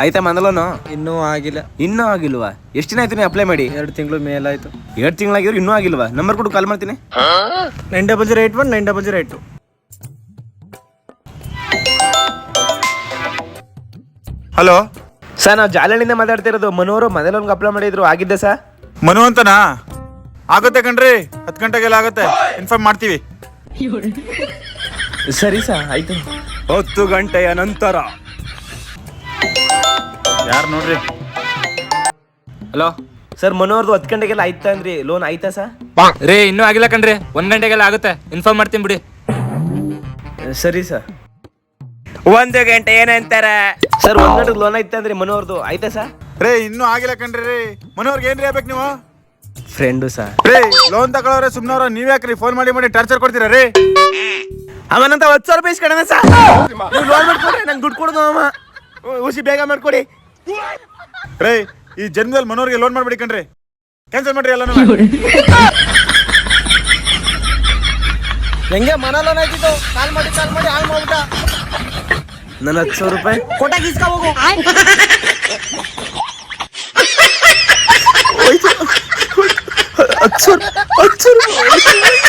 ಆಯ್ತಾ ಮಂದಲೋನು? ಇನ್ನೂ ಆಗಿಲ್ಲ. ಇನ್ನೂ ಆಗಿಲ್ವಾ? ಎಷ್ಟು ದಿನ ಆಯ್ತು ನೀವು ಅಪ್ಲೈ ಮಾಡಿ? 2 ತಿಂಗಳು ಮೇಲಾಯ್ತು. 2 ತಿಂಗಳಾಗಿದ್ರು ಇನ್ನೂ ಆಗಿಲ್ವಾ? ನಂಬರ್ ಕೊಡು, ಕಾಲ್ ಮಾಡ್ತೀನಿ. 9081 9082. ಹಲೋ ಸರ್, ನಾವು ಜಾಲಹಳ್ಳಿಯಿಂದ ಮಾತಾಡ್ತಿರೋದು. ಮನೋರು ಮೊದಲೊಂದು ಅಪ್ಲೈ ಮಾಡಿದ್ರು, ಆಗಿದ್ದೆ ಸರ್? ಮನು ಅಂತನಾ? ಆಗುತ್ತೆ ಕಣ್ರಿ, 10 ಗಂಟೆಗೆಲ್ಲ ಆಗುತ್ತೆ, ಇನ್ಫಾರ್ಮ್ ಮಾಡ್ತೀವಿ. ಸರಿ ಸರ್, ಆಯ್ತು. 10 ಗಂಟೆಯ ನಂತರ. ಯಾರು ನೋಡ್ರಿ? ಹಲೋ ಸರ್, ಮನೋರ್ದು 10 ಗಂಟೆಗೆಲ್ಲ ಆಯ್ತಾ ಅಂದ್ರಿ, ಲೋನ್ ಆಯ್ತಾ ಸರ್? ರೇ ಇನ್ನೂ ಆಗಿಲ್ಲ ಕಣ್ರಿ, 1 ಗಂಟೆಗೆಲ್ಲ ಆಗುತ್ತೆ, ಇನ್ಫಾರ್ಮ್ ಮಾಡ್ತೀನಿ ಬಿಡಿ. ಸರಿ ಸರ್. 1 ಗಂಟೆ ಏನಂತಾರ ಸರ್? 1 ಗಂಟೆಗೆ ಲೋನ್ ಆಯ್ತಾ ಅಂದ್ರಿ ಮನೋರ್ದು, ಆಯ್ತಾ ಸರ್? ರೇ ಇನ್ನೂ ಆಗಿಲ್ಲ ಕಣ್ರಿ ರೀ. ಮನೋರ್ಗೆ ಏನ್ರಿ ಆಗ್ಬೇಕು ನೀವು? Friend sir. ರೇ ಲೋನ್ ತಗೊಳ್ಳೋರೆ ಸುಮ್ನವ್ರ, ನೀವ್ಯಾಕ್ರಿ ಫೋನ್ ಮಾಡಿ ಟಾರ್ಚರ್ ಕೊಡ್ತೀರಾ ರೀ? ಅವನಂತ 10,000 ರೂಪಾಯಿ ಇಸ್ಕೊಡೋಣ ಸರ್. ನೀವು ಲೋನ್ ಮಾಡ್ಕೊಡ್ರಿ, ನಂಗೆ ದುಡ್ಡು ಕೊಡೋದು ಅವ. ಹುಸಿ ಬೇಗ ಮಾಡ್ಕೊಡಿ. ರೇ ಈ ಜನ್ಮದಲ್ಲಿ ಮನೋರ್ಗೆ ಲೋನ್ ಮಾಡ್ಬೇಡಿ ಕಣ್ರಿ, ಕ್ಯಾನ್ಸಲ್ ಮಾಡ್ರಿ ಎಲ್ಲ. ಹೆಂಗೆ ಮನ ಲೋನ್ ಆಯ್ತಿತ್ತು? ಕಾಲ್ ಮಾಡಿ ಹಾಳು ಮಾಡ್ಬಿಟ್ಟ. ನನ್ನ 10,000 ರೂಪಾಯಿ ಕೊಟ್ಟಾಗ ಇಸ್ಕೊ ಹೋಗು. 10,000 ರೂಪಾಯಿ